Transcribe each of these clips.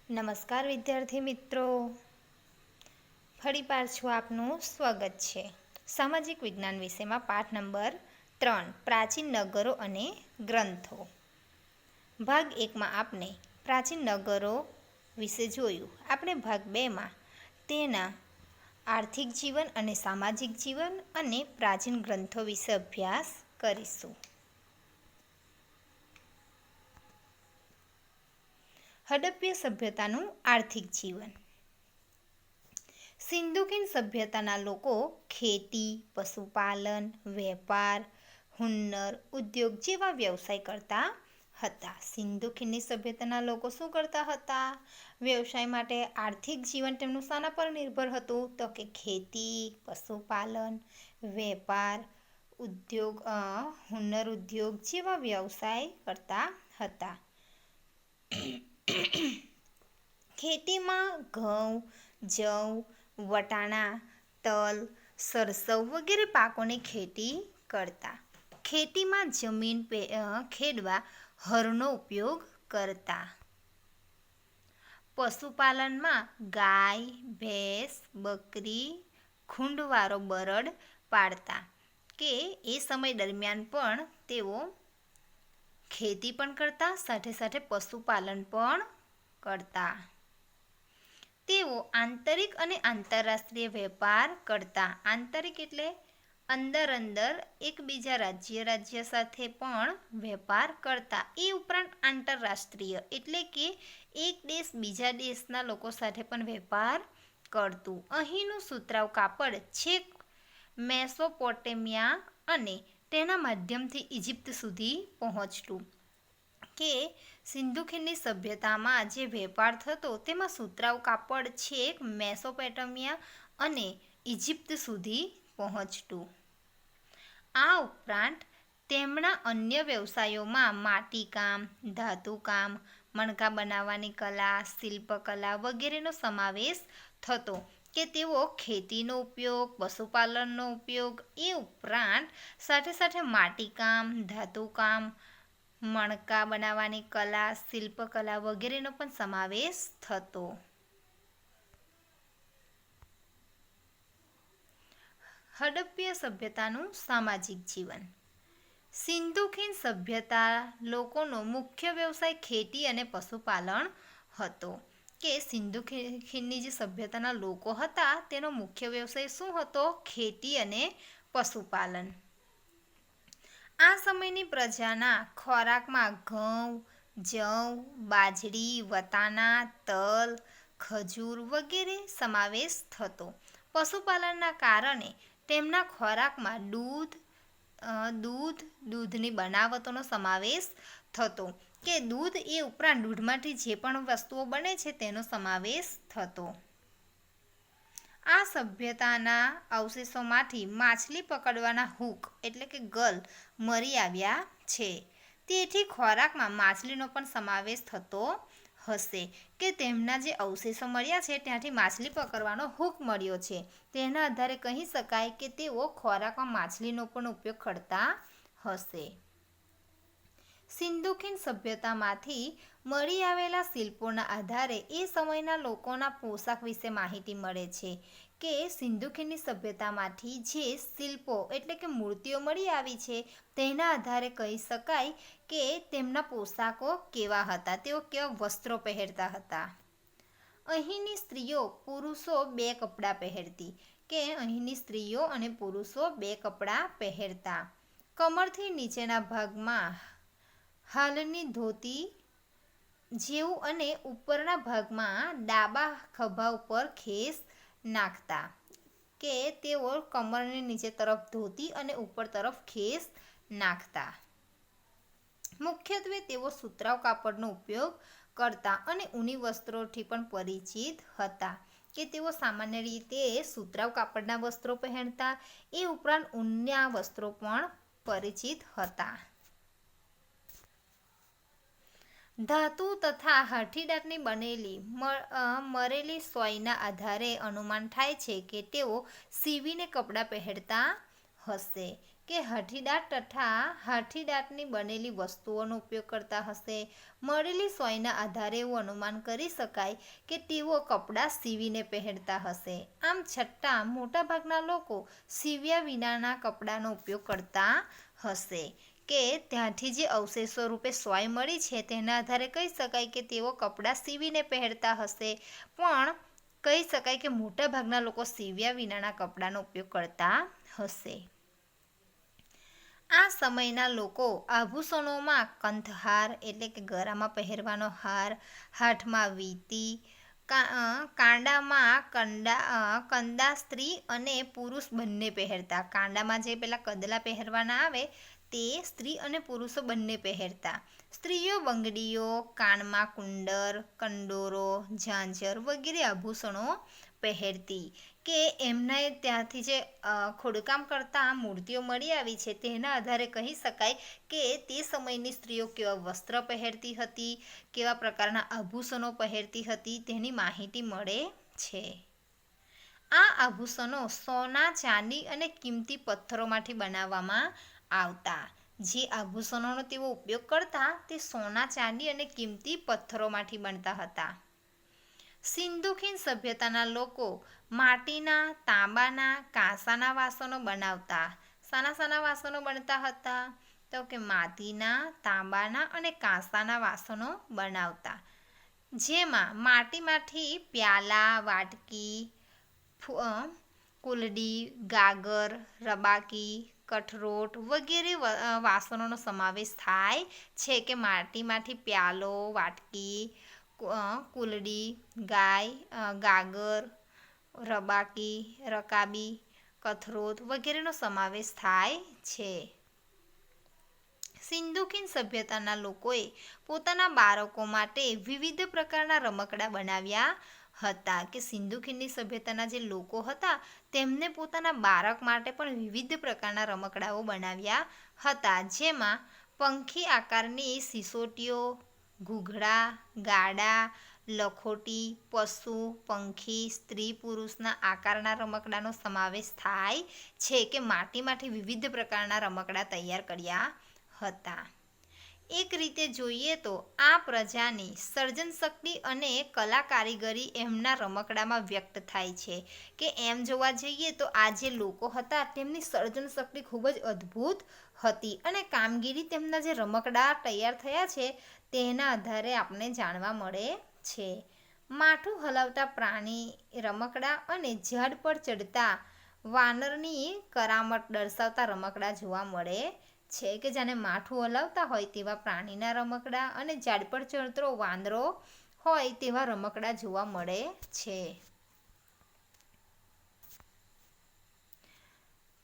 નમસ્કાર વિદ્યાર્થી મિત્રો, ફરી પાછું આપનું સ્વાગત છે. સામાજિક વિજ્ઞાન વિષયમાં પાઠ નંબર 3 પ્રાચીન નગરો અને ગ્રંથો. ભાગ 1માં આપણે પ્રાચીન નગરો વિશે જોયું. આપણે ભાગ 2માં તેના આર્થિક જીવન અને સામાજિક જીવન અને પ્રાચીન ગ્રંથો વિશે અભ્યાસ કરીશું. હડપ્પીય સભ્યતાનું આર્થિક જીવન. સિંધુ ખીણ સભ્યતાના લોકો ખેતી, પશુપાલન, વેપાર, હુન્નર, ઉદ્યોગ જેવા વ્યવસાય કરતા હતા. સિંધુ ખીણની સભ્યતાના લોકો શું કરતા હતા? વ્યવસાય માટે આર્થિક જીવન તેમનું શાના પર નિર્ભર હતું? તો કે ખેતી, પશુપાલન, વેપાર, ઉદ્યોગ, હુન્નર ઉદ્યોગ જેવા વ્યવસાય કરતા હતા. ખેતીમાં ઘઉં, જવ, વટાણા, તલ, સરસવ વગેરે પાકોની ખેતી કરતા. ખેતીમાં જમીન ખેડવા હરનો ઉપયોગ કરતા. પશુપાલનમાં ગાય, ભેંસ, બકરી, ખૂંડવારો બળદ પાળતા. કે એ સમય દરમિયાન પણ તેઓ ખેતી પણ કરતા, સાથે સાથે પશુપાલન પણ કરતા. તેઓ આંતરિક અને આંતરરાષ્ટ્રીય વેપાર કરતા. આંતરિક એટલે અંદર એકબીજા રાજ્ય સાથે પણ વેપાર કરતા. એ ઉપરાંત આંતરરાષ્ટ્રીય એટલે કે એક દેશ બીજા દેશના લોકો સાથે પણ વેપાર કરતું. અહીંનું સુતરાઉ કાપડ છેક મેસોપોટેમિયા અને તેના માધ્યમથી ઇજિપ્ત સુધી પહોંચતું. કે સિંધુ ખીણની સભ્યતામાં જે વેપાર થતો તેમાં સુતરાઉ કાપડ છેક મેસોપોટેમિયા અને ઇજિપ્ત સુધી પહોંચતું. આ ઉપરાંત તેમના અન્ય વ્યવસાયોમાં માટીકામ, ધાતુકામ, મણકા બનાવવાની કલા, શિલ્પકલા વગેરેનો સમાવેશ થતો. કે તેઓ ખેતીનો ઉપયોગ, પશુપાલનનો ઉપયોગ, એ ઉપરાંત સાથે સાથે માટીકામ, ધાતુકામ, મણકા બનાવવાની કલા, શિલ્પકલા વગેરેનો પણ સમાવેશ થતો. હડપ્પીય સભ્યતાનું સામાજિક જીવન. સિંધુ ખીણ સભ્યતા લોકોનો મુખ્ય વ્યવસાય ખેતી અને પશુપાલન હતો. કે સિંધુ ખીણની જે સભ્યતાના લોકો હતા તેનો મુખ્ય વ્યવસાય શું હતો? ખેતી અને પશુપાલન. આ સમયની પ્રજાના ખોરાકમાં ઘઉં, જવ, બાજરી, વટાણા, તલ, ખજૂર વગેરે સમાવેશ થતો. પશુપાલનના કારણે તેમના ખોરાકમાં દૂધની બનાવટોનો સમાવેશ થતો. કે દૂધ એ ઉપરાંત દૂધમાંથી જે પણ વસ્તુઓ બને છે તેનો સમાવેશ થતો. આ સભ્યતાના અવશેષોમાંથી માછલી પકડવાના હૂક એટલે કે ગલ મળી આવ્યા છે. તેથી ખોરાકમાં માછલીનો પણ સમાવેશ થતો હશે. કે તેમના જે અવશેષો મળ્યા છે ત્યાંથી માછલી પકડવાનો હૂક મળ્યો છે. તેના આધારે કહી શકાય કે તેઓ ખોરાકમાં માછલીનો પણ ઉપયોગ કરતા હશે. સિંધુ ખીણ સભ્યતામાંથી મળી આવેલા શિલ્પોના આધારે એ સમયના લોકોના પોશાક વિશે માહિતી મળે છે. કે સિંધુ ખીણની સભ્યતામાંથી જે શિલ્પો એટલે કે મૂર્તિઓ મળી આવી છે તેના આધારે કહી શકાય કે તેમના પોશાકો કેવા હતા, તેઓ કેવા વસ્ત્રો પહેરતા હતા. અહીંની સ્ત્રીઓ પુરુષો 2 કપડાં પહેરતી. કે અહીંની સ્ત્રીઓ અને પુરુષો 2 કપડાં પહેરતા. કમરથી નીચેના ભાગમાં હાલની ધોતી જેવું અને ઉપરના ભાગમાં ડાબા ખભા ઉપર ખેસ નાખતા. કે તેઓ કમરની નીચે તરફ ધોતી અને ઉપર તરફ ખેસ નાખતા. મુખ્યત્વે તેઓ સુતરાઉ કાપડનો ઉપયોગ કરતા અને ઊની વસ્ત્રોથી પણ પરિચિત હતા. કે તેઓ સામાન્ય રીતે સુતરાઉ કાપડના વસ્ત્રો પહેરતા. એ ઉપરાંત ઊનના વસ્ત્રો પણ પરિચિત હતા. ધાતુ તથા હાથીદાંતની બનેલી મરેલી સોયના આધારે અનુમાન થાય છે કે તેઓ સીવીને કપડાં પહેરતા હશે. કે હાથીદાંત તથા હાથીદાંતની બનેલી વસ્તુઓનો ઉપયોગ કરતા હશે. મળેલી સોયના આધારે એવું અનુમાન કરી શકાય કે તેઓ કપડાં સીવીને પહેરતા હશે. આમ છતાં મોટાભાગના લોકો સીવ્યા વિનાના કપડાનો ઉપયોગ કરતા હશે. કે ત્યાંથી જે અવશેષો રૂપે સોય મળી છે તેના આધારે કહી શકાય કે તેઓ કપડાં સીવીને પહેરતા હશે. પણ કહી શકાય કે મોટાભાગના લોકો સીવ્યા વિનાના કપડાનો ઉપયોગ કરતા હશે. આ સમયના લોકો આભૂષણોમાં કંઠહાર એટલે કે ગળામાં પહેરવાનો હાર, હાથમાં વીંટી, કાંડામાં કંડા સ્ત્રી અને પુરુષ બંને પહેરતા. કાંડામાં જે પેલા કદલા પહેરવાના આવે તે સ્ત્રી અને પુરુષો બંને પહેરતા. સ્ત્રીઓ બંગડીઓ, કાનમાં કુંડર, કંડોરો, ઝાંઝર વગેરે આભૂષણો પહેરતી. કે એમના ત્યાંથી જે ખોદકામ કરતા મૂર્તિઓ મળી આવી છે તેના આધારે કહી શકાય કે તે સમયની સ્ત્રીઓ કેવા વસ્ત્ર પહેરતી હતી, કેવા પ્રકારના આભૂષણો પહેરતી હતી તેની માહિતી મળે છે. આ આભૂષણો સોના, ચાંદી અને કિંમતી પથ્થરોમાંથી બનાવવામાં આવતા. જે આભૂષણોનો તેઓ ઉપયોગ કરતા તે સોના, ચાંદી અને કિંમતી પથ્થરોમાંથી બનતા હતા. સિંધુ ખીણ સભ્યતાના લોકો માટીના, તાંબાના, કાંસાના વાસણો બનાવતા. શાના વાસણો બનતા હતા? તો કે માટીના, તાંબાના અને કાંસાના વાસણો બનાવતા. જેમાં માટીમાંથી પ્યાલા, વાટકી, કુલડી, ગાગર, રબાકી, કઠરોટ વગેરે વાસણોનો સમાવેશ થાય છે. કે માટીમાંથી પ્યાલો, વાટકી, કુલડી, ગાગર, રબાકી, રકાબી, કથરોટ વગેરેનો સમાવેશ થાય છે. સિંધુ ખીણ સભ્યતાના લોકોએ પોતાના બાળકો માટે વિવિધ પ્રકારના રમકડાં બનાવ્યા હતા. કે સિંધુ ખીણની સભ્યતાના જે લોકો હતા તેમને પોતાના બાળક માટે પણ વિવિધ પ્રકારના રમકડાઓ બનાવ્યા હતા. જેમાં પંખી આકારની સિસોટીઓ, ઘૂઘરા, ગાડા, લખોટી, પશુ, પંખી, સ્ત્રી પુરુષના આકારના રમકડાનો સમાવેશ થાય છે. કે માટીમાંથી વિવિધ પ્રકારના રમકડાં તૈયાર કર્યા હતા. એક રીતે જોઈએ તો આ પ્રજાની સર્જન શક્તિ અને કલા કારીગરી એમના રમકડામાં વ્યક્ત થાય છે. કે એમ જોવા જઈએ તો આ જે લોકો હતા તેમની સર્જન શક્તિ ખૂબ જ અદ્ભુત હતી અને કામગીરી તેમના જે રમકડા તૈયાર થયા છે તેના આધારે આપણે જાણવા મળે છે. માથું હલાવતા પ્રાણી રમકડા અને ઝાડ પર ચડતા વાનરની કરામત દર્શાવતા રમકડા જોવા મળે છે. કે જેને માથું હલાવતા હોય તેવા પ્રાણીના રમકડા અને ઝાડ પર ચડતો વાંદરો હોય તેવા રમકડા જોવા મળે છે.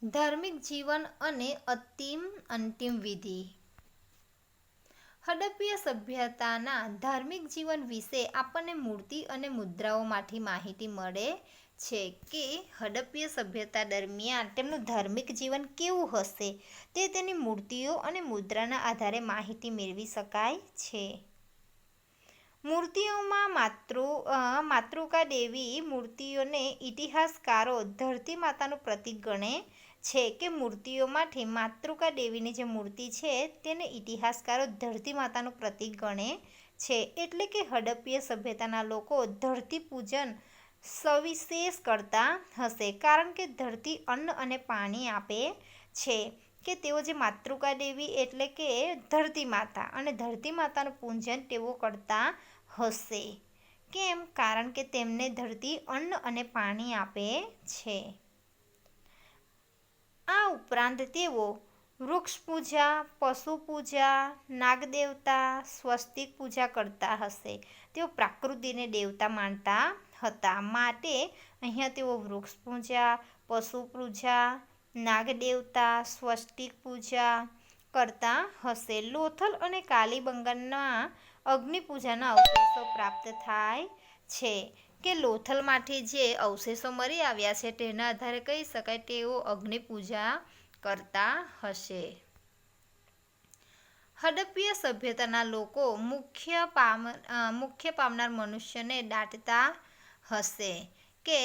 ધાર્મિક જીવન અને અંતિમ વિધિ. હડપ્પીય સભ્યતાના ધાર્મિક જીવન વિશે આપણને મૂર્તિ અને મુદ્રાઓમાંથી માહિતી મળે છે. કે હડપ્પીય સભ્યતા દરમિયાન તેમનું ધાર્મિક જીવન કેવું હશે તે તેની મૂર્તિઓ અને મુદ્રાના આધારે માહિતી મેળવી શકાય છે. મૂર્તિઓમાં માતૃકા દેવી મૂર્તિઓને ઇતિહાસકારો ધરતી માતાનું પ્રતીક ગણે છે. કે મૂર્તિઓમાંથી માતૃકા દેવીની જે મૂર્તિ છે તેને ઇતિહાસકારો ધરતી માતાનું પ્રતીક ગણે છે. એટલે કે હડપ્પીય સભ્યતાના લોકો ધરતી પૂજન સવિશેષ કરતા હશે. કારણ કે ધરતી અન્ન અને પાણી આપે છે. કે તેઓ જે માતૃકા દેવી એટલે કે ધરતી માતા અને ધરતી માતાનું પૂજન તેઓ કરતા હશે. કેમ? કારણ કે તેમને ધરતી અન્ન અને પાણી આપે છે. આ ઉપરાંત તેઓ વૃક્ષ પૂજા, પશુ પૂજા, નાગદેવતા, સ્વસ્તિક પૂજા કરતા હશે. તેઓ પ્રકૃતિને દેવતા માનતા હતા. માટે અહીંયા તેઓ વૃક્ષ પૂજા, પશુ પૂજા, નાગદેવતા, સ્વસ્તિક પૂજા કરતા હશે. લોથલ અને કાલીબંગનના અગ્નિ પૂજાના અવશેષો પ્રાપ્ત થાય છે. કે લોથલમાંથી જે અવશેષો મળી આવ્યા છે તેના આધારે કહી શકાય તેઓ અગ્નિ પૂજા કરતા હશે. હડપ્પીય સભ્યતાના લોકો મુખ્ય પામનાર મનુષ્યને દાટતા હશે. કે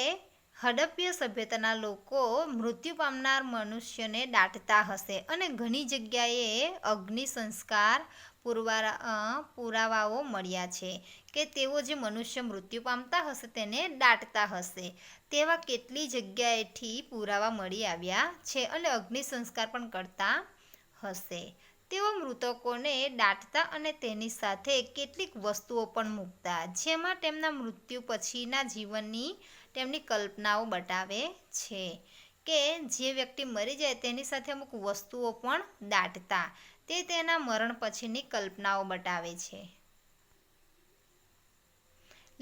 હડપ્પીય સભ્યતાના લોકો મૃત્યુ પામનાર મનુષ્યને દાટતા હશે અને ઘણી જગ્યાએ અગ્નિ સંસ્કાર પુરાવાઓ મળ્યા છે કે તેઓ જે મનુષ્ય મૃત્યુ પામતા હશે તેને દાટતા હશે તેવા કેટલી જગ્યાએથી પુરાવા મળી આવ્યા છે અને અગ્નિ સંસ્કાર પણ કરતા હશે. તેઓ મૃતકોને દાટતા અને તેની સાથે કેટલીક વસ્તુઓ પણ મૂકતા જેમાં તેમના મૃત્યુ પછીના જીવનની તેમની કલ્પનાઓ બતાવે છે કે જે વ્યક્તિ મરી જાય તેની સાથે અમુક વસ્તુઓ પણ દાટતા તે તેના મરણ પછીની કલ્પનાઓ બતાવે છે.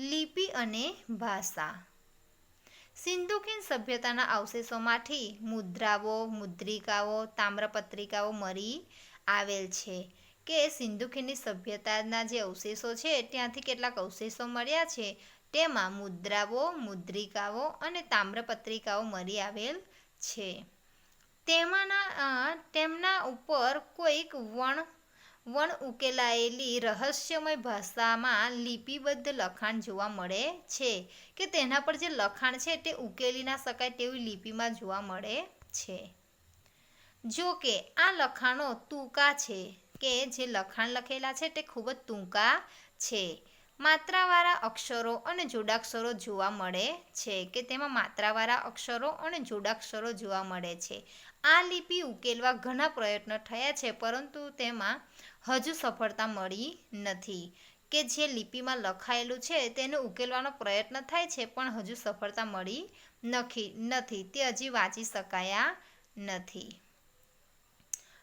લિપિ અને ભાષા. સિંધુ ખીણ સભ્યતાના અવશેષોમાંથી મુદ્રાઓ, મુદ્રિકાઓ, તામ્રપત્રિકાઓ મળી આવેલ છે કે સિંધુ ખીણની સભ્યતાના જે અવશેષો છે ત્યાંથી કેટલાક અવશેષો મળ્યા છે. તેમાં મુદ્રાઓ, મુદ્રિકાઓ અને તામ્રપત્રિકાઓ મળી આવેલ છે. તેમના ઉપર કોઈક વણ ઉકેલાયેલી રહસ્યમય ભાષામાં લિપિબદ્ધ લખાણ જોવા મળે છે કે તેના પર જે લખાણ છે તે ઉકેલી ના શકાય તેવી લિપિમાં જોવા મળે છે. જો કે આ લખાણો ટૂંકા છે કે જે લખાણ લખેલા છે તે ખૂબ જ ટૂંકા છે. માત્રાવાળા અક્ષરો અને જોડાક્ષરો જોવા મળે છે કે તેમાં માત્રાવાળા અક્ષરો અને જોડાક્ષરો જોવા મળે છે. આ લિપિ ઉકેલવા ઘણા પ્રયત્નો થયા છે પરંતુ તેમાં હજુ સફળતા મળી નથી કે જે લિપિમાં લખાયેલું છે તેને ઉકેલવાનો પ્રયત્ન થાય છે પણ હજુ સફળતા મળી નથી. તે હજી વાંચી શકાયા નથી.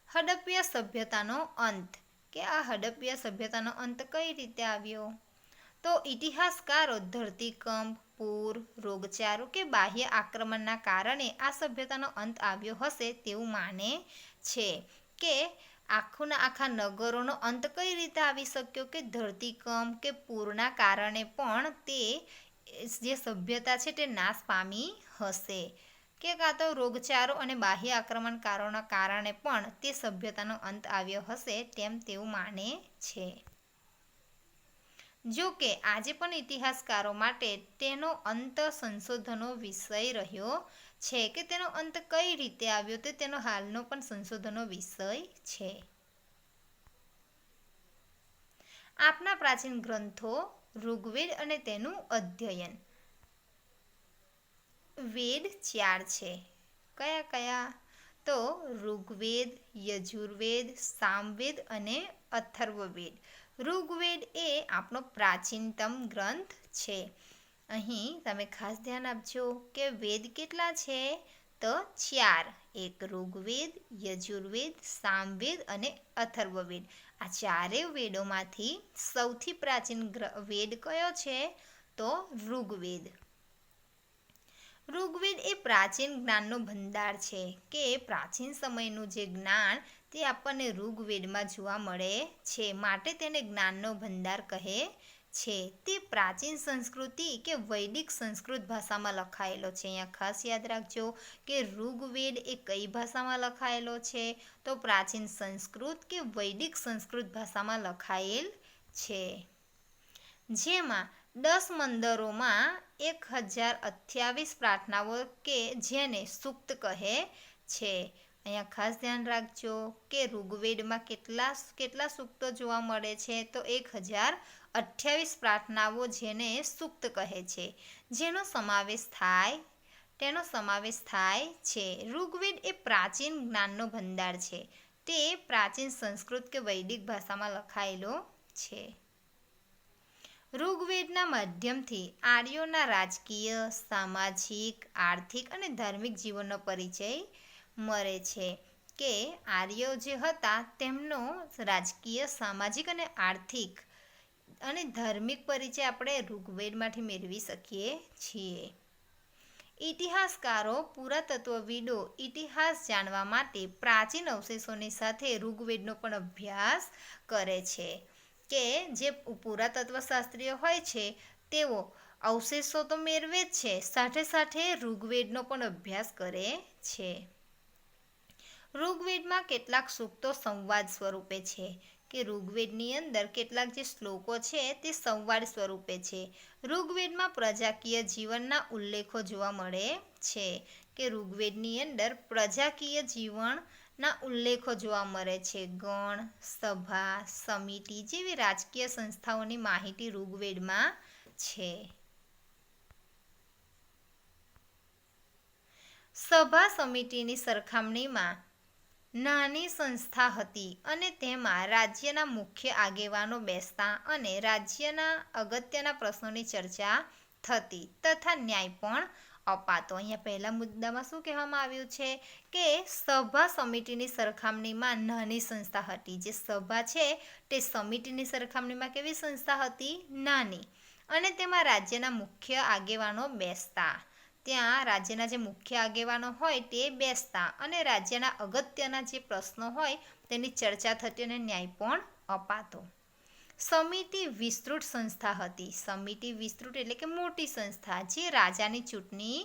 હડપ્પીય સભ્યતાનો અંત. કે આ હડપ્પીય સભ્યતાનો અંત કઈ રીતે આવ્યો? તો ઇતિહાસકારો ધરતીકંપ, પૂર, રોગચાળો કે બાહ્ય આક્રમણના કારણે આ સભ્યતાનો અંત આવ્યો હશે તેવું માને છે કે આખા નગરોનો અંત કઈ રીતે આવી શક્યો કે ધરતીકંપ કે પૂરના કારણે પણ તે જે સભ્યતા છે તે નાશ પામી હશે કે કાં તો રોગચાળો અને બાહ્ય આક્રમણકારોના કારણે પણ તે સભ્યતાનો અંત આવ્યો હશે તેમ તેવું માને છે. જો કે આજે પણ ઇતિહાસકારો માટે તેનો અંત સંશોધનનો વિષય રહ્યો છે કે તેનો અંત કઈ રીતે આવ્યો તે તેનો હાલનો પણ સંશોધનનો વિષય છે. આપના પ્રાચીન ગ્રંથો ઋગ્વેદ અને તેનું અધ્યયન. વેદ 4 છે. કયા કયા? તો ઋગ્વેદ, યજુર્વેદ, સામવેદ અને અથર્વવેદ. ઋગ્વેદ એ આપણો પ્રાચીનતમ ગ્રંથ છે. અહીં તમે ખાસ ધ્યાન આપજો કે વેદ કેટલા છે? તો 4. એક ઋગ્વેદ, યજુર્વેદ, સામવેદ અને અથર્વવેદ. આ ચારેય વેદોમાંથી સૌથી પ્રાચીન વેદ કયો છે? તો ઋગ્વેદ. ઋગ્વેદ એ પ્રાચીન જ્ઞાનનો ભંડાર છે કે પ્રાચીન સમયનું જે જ્ઞાન તે આપણને ઋગ્વેદમાં જોવા મળે છે માટે તેને જ્ઞાનનો ભંડાર કહે છે. તે પ્રાચીન સંસ્કૃતિ કે વૈદિક સંસ્કૃત ભાષામાં લખાયેલો છે. અહીંયા ખાસ યાદ રાખજો કે ઋગ્વેદ એ કઈ ભાષામાં લખાયેલો છે? તો પ્રાચીન સંસ્કૃત કે વૈદિક સંસ્કૃત ભાષામાં લખાયેલ છે. જેમાં 10 મંદરોમાં 1028 પ્રાર્થનાઓ કે જેને સૂક્ત કહે છે. અહીંયા ખાસ ધ્યાન રાખજો કે ઋગ્વેદમાં કેટલા સૂક્તો જોવા મળે છે? તો 1028 પ્રાર્થનાઓ જેને સૂક્ત કહે છે તેનો સમાવેશ થાય છે. ઋગ્વેદ એ પ્રાચીન જ્ઞાનનો ભંડાર છે. તે પ્રાચીન સંસ્કૃત કે વૈદિક ભાષામાં લખાયેલો છે. ઋગ્વેદના માધ્યમથી આર્યોના રાજકીય, સામાજિક, આર્થિક અને ધાર્મિક જીવનનો પરિચય મળે છે કે આર્યો જે હતા તેમનો રાજકીય, સામાજિક અને આર્થિક અને ધાર્મિક પરિચય આપણે ઋગ્વેદમાંથી મેળવી શકીએ છીએ. ઇતિહાસકારો, પુરાતત્વવિદો ઇતિહાસ જાણવા માટે પ્રાચીન અવશેષોની સાથે ઋગ્વેદનો પણ અભ્યાસ કરે છે કે જે પુરાતત્વશાસ્ત્રીઓ હોય છે તેઓ અવશેષો તો મેળવે જ છે સાથે સાથે ઋગ્વેદનો પણ અભ્યાસ કરે છે. ઋગ્વેદમાં કેટલાક સૂક્તો સંવાદ સ્વરૂપે છે કે ઋગ્વેદની અંદર કેટલાક જે શ્લોકો છે તે સંવાદ સ્વરૂપે છે. ઋગ્વેદમાં પ્રજાકીય જીવનના ઉલ્લેખો જોવા મળે છે. કે ઋગ્વેદની અંદર પ્રજાકીય જીવનના ઉલ્લેખો જોવા મળે છે. ગણ, સભા, સમિતિ જેવી રાજકીય સંસ્થાઓની માહિતી ઋગ્વેદમાં છે. સભા સમિતિની સરખામણીમાં નાની સંસ્થા હતી અને તેમાં રાજ્યના મુખ્ય આગેવાનો બેસતા અને રાજ્યના અગત્યના પ્રશ્નોની ચર્ચા થતી તથા ન્યાય પણ અપાતો. અહીંયા પહેલા મુદ્દામાં શું કહેવામાં આવ્યું છે કે સભા સમિતિની સરખામણીમાં નાની સંસ્થા હતી. જે સભા છે તે સમિતિની સરખામણીમાં કેવી સંસ્થા હતી? નાની. અને તેમાં રાજ્યના મુખ્ય આગેવાનો બેસતા. ત્યાં રાજ્યના જે મુખ્ય આગેવાનો હોય તે બેસતા અને રાજ્યના અગત્યના જે પ્રશ્નો હોય તેની ચર્ચા થતી અને ન્યાય પણ અપાતો. સમિતિ વિસ્તૃત સંસ્થા હતી. સમિતિ વિસ્તૃત એટલે કે મોટી સંસ્થા જે રાજાની ચૂંટણી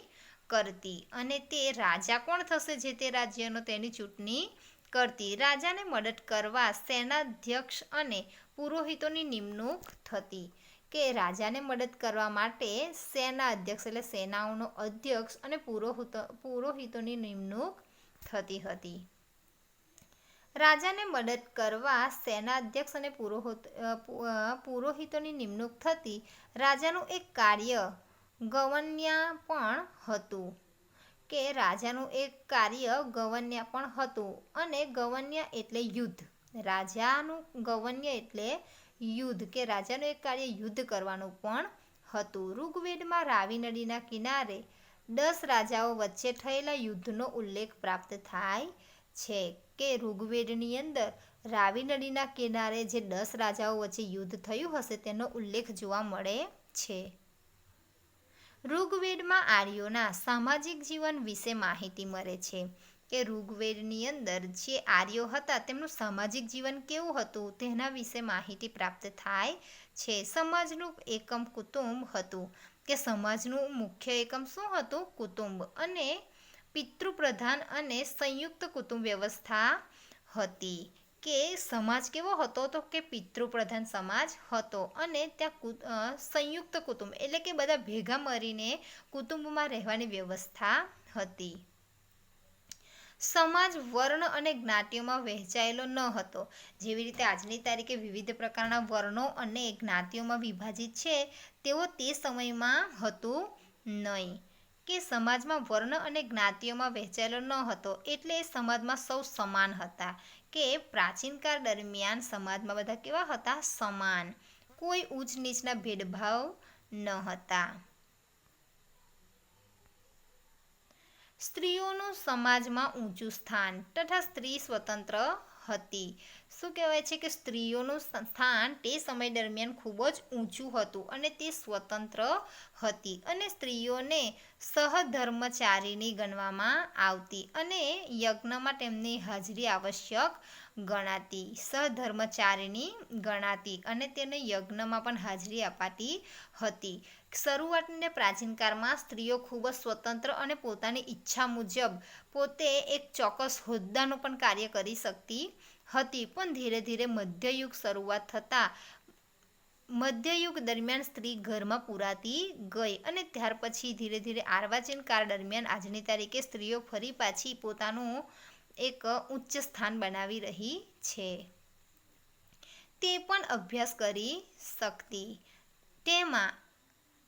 કરતી અને તે રાજા કોણ થશે જે તે રાજ્યનો તેની ચૂંટણી કરતી. રાજાને મદદ કરવા સેનાધ્યક્ષ અને પુરોહિતોની નિમણૂક થતી. કે રાજાને મદદ કરવા માટે સેના અધ્યક્ષ એટલે સેનાઓનો અધ્યક્ષ અને પુરોહિતોની નિમણૂક થતી હતી. રાજાને મદદ કરવા સેના અધ્યક્ષ અને પુરોહિતોની નિમણૂક થતી. રાજાનું એક કાર્ય ગવન્યા પણ હતું. કે રાજાનું એક કાર્ય ગવન્યા પણ હતું અને ગવન્યા એટલે યુદ્ધ. રાજાનું ગવન્ય એટલે યુદ્ધ કે રાજાનું એક કાર્ય યુદ્ધ કરવાનું પણ હતું. ઋગ્વેદમાં રાવી નદીના કિનારે 10 રાજાઓ વચ્ચે થયેલા યુદ્ધનો ઉલ્લેખ પ્રાપ્ત થાય છે. કે ઋગ્વેદની અંદર રાવી નદીના કિનારે જે 10 રાજાઓ વચ્ચે યુદ્ધ થયું હશે તેનો ઉલ્લેખ જોવા મળે છે. ઋગ્વેદમાં આર્યોના સામાજિક જીવન વિશે માહિતી મળે છે. કે ઋગ્વેદની અંદર જે આર્યો હતા તેમનું સામાજિક જીવન કેવું હતું તેના વિશે માહિતી પ્રાપ્ત થાય છે. સમાજનું એકમ કુટુંબ હતું. કે સમાજનું મુખ્ય એકમ શું હતું? કુટુંબ. અને પિતૃપ્રધાન અને સંયુક્ત કુટુંબ વ્યવસ્થા હતી. કે સમાજ કેવો હતો? તો કે પિતૃપ્રધાન સમાજ હતો અને ત્યાં સંયુક્ત કુટુંબ એટલે કે બધા ભેગા મળીને કુટુંબમાં રહેવાની વ્યવસ્થા હતી. સમાજ વર્ણ અને જ્ઞાતિઓમાં વહેંચાયેલો ન હતો. જેવી રીતે આજની તારીખે વિવિધ પ્રકારના વર્ણો અને જ્ઞાતિઓમાં વિભાજિત છે તેવો તે સમયમાં હતું નહીં. કે સમાજમાં વર્ણ અને જ્ઞાતિઓમાં વહેંચાયેલો ન હતો એટલે એ સમાજમાં સૌ સમાન હતા. કે પ્રાચીન કાળ દરમિયાન સમાજમાં બધા કેવા હતા? સમાન. કોઈ ઊંચ નીચના ભેદભાવ ન હતા. સ્ત્રીઓનું સમાજમાં ઊંચું સ્થાન તથા સ્ત્રી સ્વતંત્ર હતી. શું કહેવાય છે કે સ્ત્રીઓનું સ્થાન તે સમય દરમિયાન ખૂબ જ ઊંચું હતું અને તે સ્વતંત્ર હતી અને સ્ત્રીઓને સહધર્મચારીણી ગણવામાં આવતી અને યજ્ઞમાં તેમની હાજરી આવશ્યક ગણાતી. સહધર્મચારીણી ગણાતી અને તેને યજ્ઞમાં પણ હાજરી અપાતી હતી. શરૂઆતને પ્રાચીન કાળમાં સ્ત્રીઓ ખૂબ જ સ્વતંત્ર અને પોતાની ઈચ્છા મુજબ પોતે એક ચોક્કસ હોદ્દાનું પણ કાર્ય કરી શકતી હતી. પણ ધીરે ધીરે મધ્યયુગ શરૂઆત થતાં મધ્યયુગ દરમિયાન સ્ત્રી ઘરમાં પુરાતી ગઈ અને ત્યાર પછી ધીરે ધીરે અર્વાચીન કાળ દરમિયાન આજની તારીખે સ્ત્રીઓ ફરી પાછી પોતાનું એક ઉચ્ચ સ્થાન બનાવી રહી છે. તે પણ અભ્યાસ કરી શકતી. તેમાં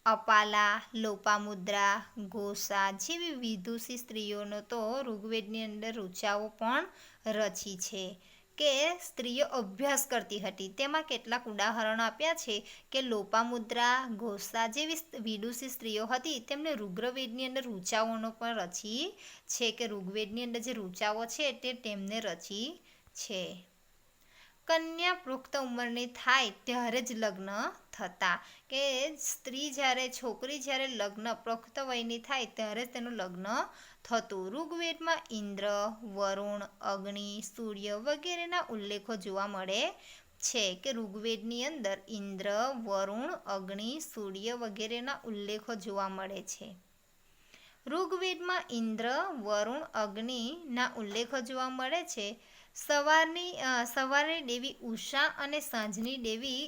અપાલા, લોપામુદ્રા, ઘોષા જેવી વિદુષી સ્ત્રીઓનો તો ઋગ્વેદની અંદર ઋચાઓ પણ રચી છે. કે સ્ત્રીઓ અભ્યાસ કરતી હતી. તેમાં કેટલાક ઉદાહરણો આપ્યા છે કે લોપામુદ્રા, ઘોષા જેવી વિદુષી સ્ત્રીઓ હતી તેમને ઋગ્વેદની અંદર ઋચાઓનો પણ રચી છે. કે ઋગ્વેદની અંદર જે ઋચાઓ છે તે તેમને રચી છે. કન્યા પુખ્ત ઉંમરની થાય ત્યારે જ લગ્ન થતા. કે છોકરી જ્યારે લગ્ન પુખ્ત વયની થાય ત્યારે જ તેનું લગ્ન થતું. ઋગ્વેદમાં ઇન્દ્ર, વરુણ, અગ્નિ, સૂર્ય વગેરેના ઉલ્લેખો જોવા મળે છે. કે ઋગ્વેદની અંદર ઇન્દ્ર, વરુણ, અગ્નિ, સૂર્ય વગેરેના ઉલ્લેખો જોવા મળે છે. ઋગ્વેદમાં ઇન્દ્ર, વરુણ, અગ્નિના ઉલ્લેખો જોવા મળે છે. સવારની દેવી ઉષા અને સાંજની દેવી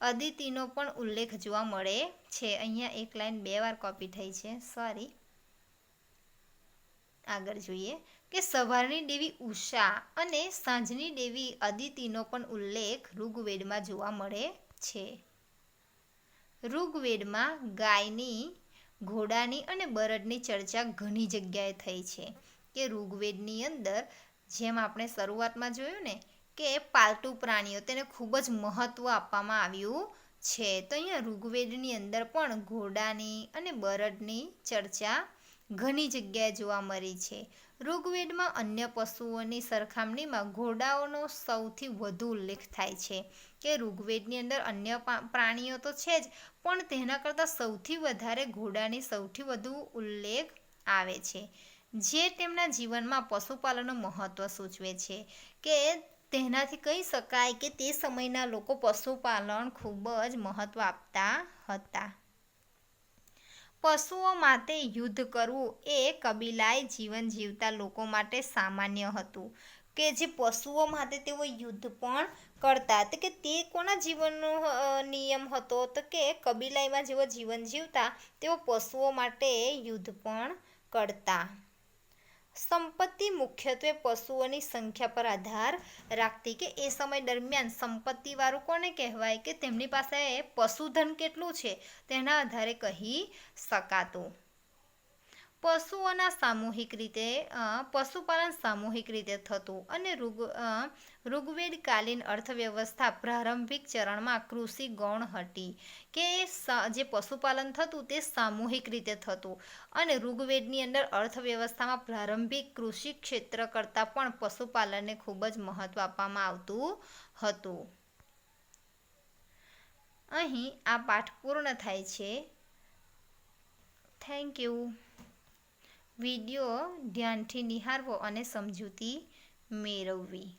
અદિતિનો પણ ઉલ્લેખ જોવા મળે છે. અહીંયા એક લાઈન 2 વાર કોપી થઈ છે, સોરી. આગળ જોઈએ કે સવારની દેવી ઉષા અને સાંજની દેવી અદિતિનો પણ ઉલ્લેખ ઋગ્વેદમાં જોવા મળે છે. ઋગ્વેદમાં ગાયની, ઘોડાની અને બળદની ચર્ચા ઘણી જગ્યાએ થઈ છે. કે ઋગ્વેદની અંદર જેમ આપણે શરૂઆતમાં જોયું ને કે પાલતુ પ્રાણીઓ તેને ખૂબ જ મહત્ત્વ આપવામાં આવ્યું છે. તો અહીંયા ઋગ્વેદની અંદર પણ ઘોડાની અને બળદની ચર્ચા ઘણી જગ્યાએ જોવા મળી છે. ઋગ્વેદમાં અન્ય પશુઓની સરખામણીમાં ઘોડાઓનો સૌથી વધુ ઉલ્લેખ થાય છે. કે ઋગ્વેદની અંદર અન્ય પ્રાણીઓ તો છે જ, પણ તેના કરતાં સૌથી વધારે ઘોડાની સૌથી વધુ ઉલ્લેખ આવે છે, જે તેમના જીવનમાં પશુપાલનનું મહત્ત્વ સૂચવે છે. કે તેનાથી કહી શકાય કે તે સમયના લોકો પશુપાલન ખૂબ જ મહત્ત્વ આપતા હતા. પશુઓ માટે યુદ્ધ કરવું એ કબીલાઈ જીવન જીવતા લોકો માટે સામાન્ય હતું. કે જે પશુઓ માટે તેઓ યુદ્ધ પણ કરતા. તો કે તે કોના જીવનનો નિયમ હતો? તો કે કબીલાઈમાં જેઓ જીવન જીવતા તેઓ પશુઓ માટે યુદ્ધ પણ કરતા. સંપત્તિ મુખ્યત્વે પશુઓની સંખ્યા પર આધાર રાખતી. કે એ સમય દરમિયાન સંપત્તિવાળું કોને કહેવાય? કે તેમની પાસે પશુધન કેટલું છે તેના આધારે કહી શકાતું. પશુપાલન સામૂહિક રીતે થતું અને ઋગ્વેદકાલીન અર્થવ્યવસ્થા પ્રારંભિક ચરણમાં કૃષિ ગૌણ હતી. કે જે પશુપાલન થતું તે સામૂહિક રીતે થતું અને ઋગ્વેદની અંદર અર્થવ્યવસ્થામાં પ્રારંભિક કૃષિ ક્ષેત્ર કરતાં પણ પશુપાલનને ખૂબ જ મહત્ત્વ આપવામાં આવતું હતું. અહીં આ પાઠ પૂર્ણ થાય છે. Thank you. વિડીયો ધ્યાનથી નિહાળવો અને સમજૂતી મેળવવી.